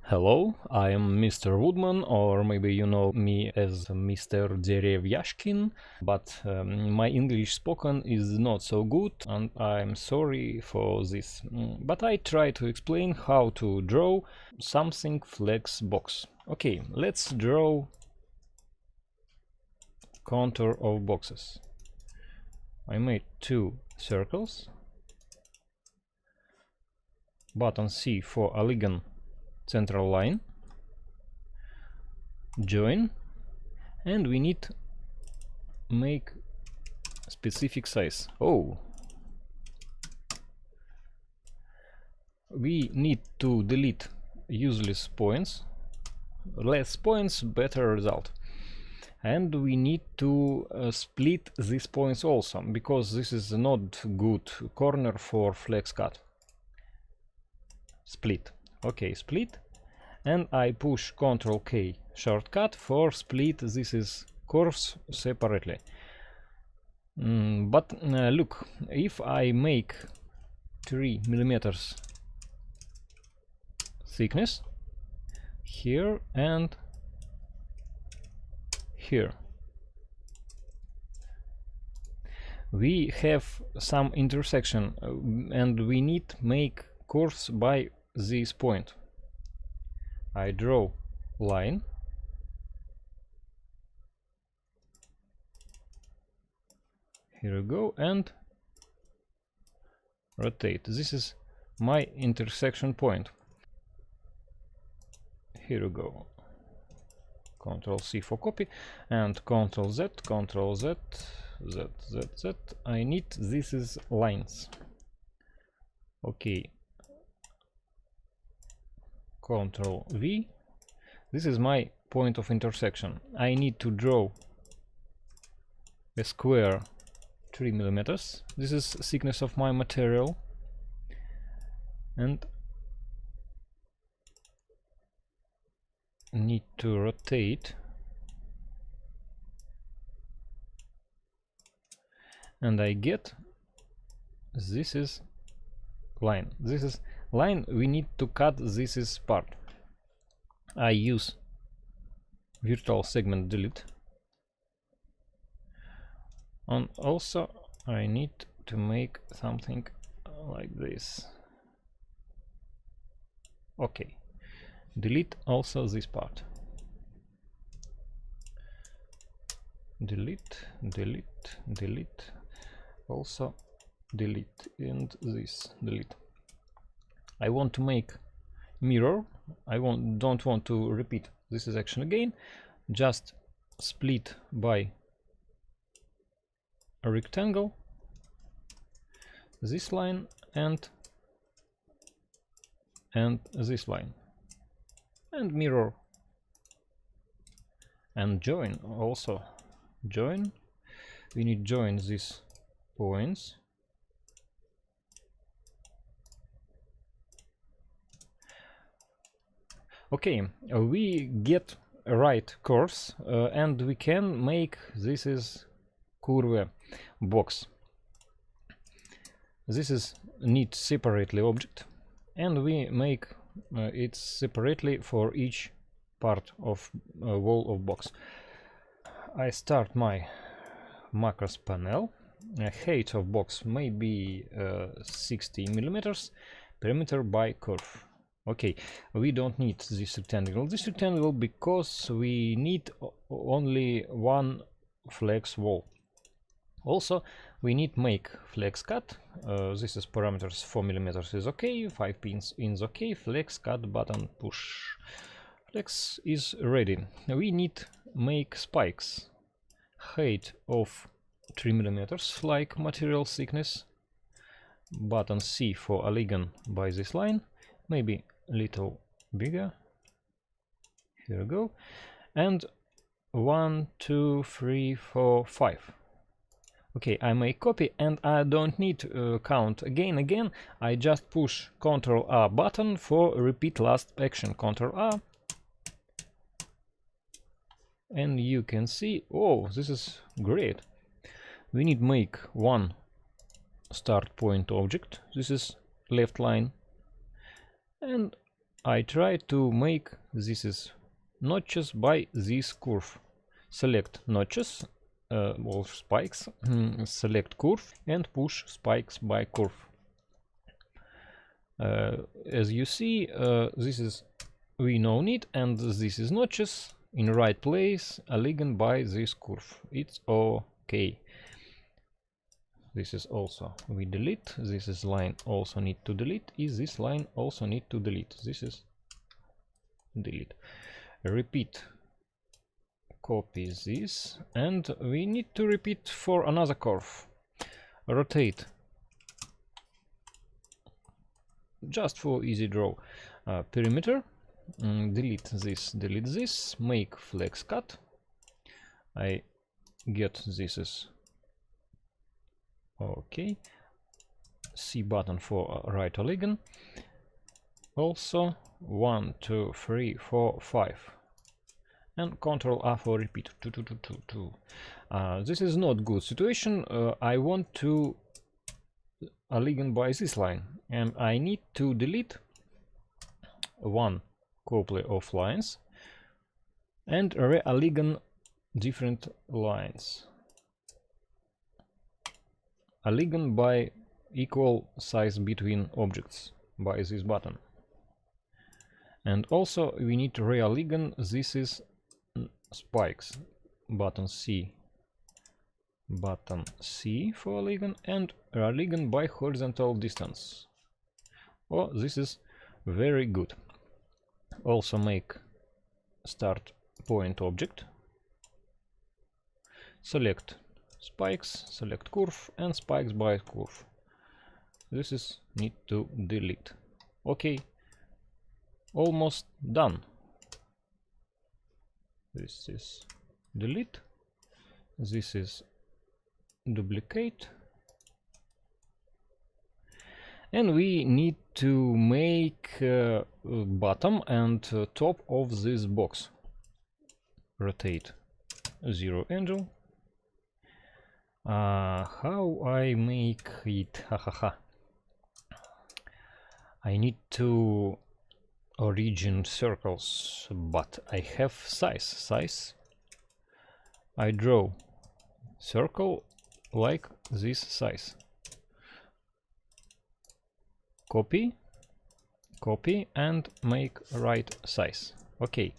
Hello, I am Mr.Woodman, or maybe you know me as Mr. Dеревяшкин, but my English spoken is not so good and I'm sorry for this. But I try to explain how to draw something flex box. Okay, let's draw contour of boxes. I made 2 circles. Button C for elegant central line, join, and we need make specific size. Oh, we need to delete useless points, less points, better result. And we need to split these points also, because this is not good corner for flex cut. Split. Okay, split, and I push Ctrl K shortcut for split. This is curves separately. But look, if I make 3 millimeters thickness here and here, we have some intersection, and we need make curves by this point. I draw line, here we go, and rotate. This is my intersection point. Here we go. Ctrl C for copy and Ctrl Z, Ctrl Z, Z, Z, Z. I need this is lines. Okay. Ctrl V. This is my point of intersection. I need to draw a square 3 millimeters. This is thickness of my material, and need to rotate, and I get this is line. This is line. We need to cut this is part. I use virtual segment delete, and also I need to make something like this. Okay, delete also this part. Delete, delete, delete, also delete, and this delete. I want to make mirror. I don't want to repeat this is action again. Just split by a rectangle this line and this line, and mirror, and join. Also join. We need join these points. Okay, we get right curves, and we can make this is curve box. This is need separately object, and we make it separately for each part of wall of box. I start my macros panel. Height of box may be 60 millimeters, perimeter by curve. Okay, we don't need this rectangle. This rectangle because we need only one flex wall. Also, we need make flex cut. This is parameters 4 millimeters is okay, 5 pins is okay. Flex cut button push. Flex is ready. We need make spikes. Height of 3 millimeters like material thickness. Button C for elegant by this line. Maybe little bigger. Here we go. And 1, 2, 3, 4, 5. Okay, I make copy, and I don't need to count again. I just push Ctrl R button for repeat last action. Ctrl R, and you can see, oh, this is great. We need make one start point object. This is left line, and I try to make this is notches by this curve. Select notches or spikes, select curve, and push spikes by curve. As you see, this is we no need, and this is notches in right place, aligned by this curve. It's okay. This is also we delete. This is line also need to delete. Is this line also need to delete? This is delete. Repeat. Copy this, and we need to repeat for another curve. Rotate. Just for easy draw. Perimeter. Delete this. Make flex cut. I get this is okay. C button for right polygon. Also 1, 2, 3, 4, 5, and Ctrl A for repeat. 2, 2, 2, 2, 2. This is not good situation. I want to align by this line, and I need to delete one couple of lines and re-align different lines. Align by equal size between objects by this button. And also we need to re-align this is spikes. Button C for align, and align by horizontal distance. Oh, this is very good. Also make start point object. Select spikes, select curve, and spikes by curve. This is need to delete. Okay, almost done. This is delete. This is duplicate. And we need to make bottom and top of this box. Rotate 0 angle. How I make it? I need to origin circles, but I have size. I draw circle like this size. Copy, and make right size. Okay,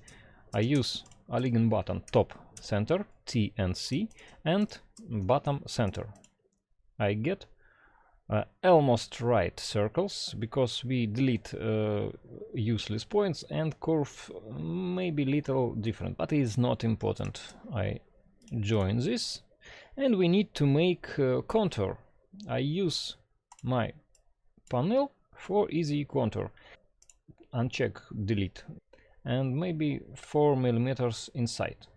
I use align button top center, T and C, and bottom center. I get almost right circles because we delete useless points, and curve maybe little different, but it is not important. I join this, and we need to make contour. I use my panel for easy contour. Uncheck delete, and maybe 4 millimeters inside.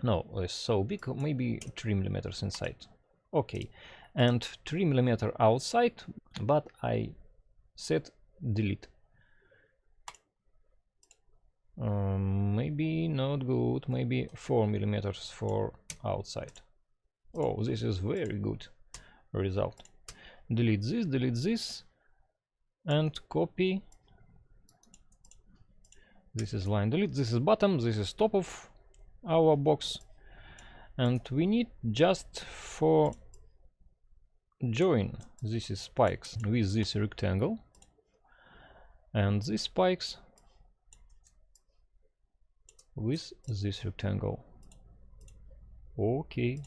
No, it's so big, maybe 3 millimeters inside. Okay, and 3 millimeter outside, but I set delete. Maybe not good, maybe 4 millimeters for outside. Oh, this is very good result. Delete this, and copy. This is line delete, this is bottom, this is top of our box, and we need just for join this is spikes with this rectangle, and these spikes with this rectangle. Okay,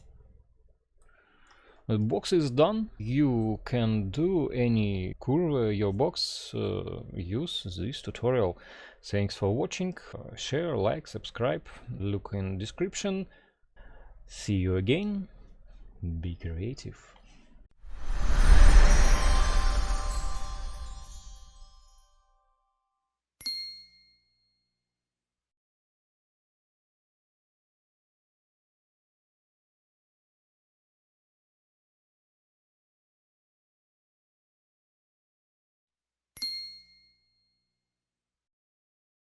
the box is done. You can do any curve your box, use this tutorial. Thanks for watching. Share, like, subscribe, look in description. See you again. Be creative.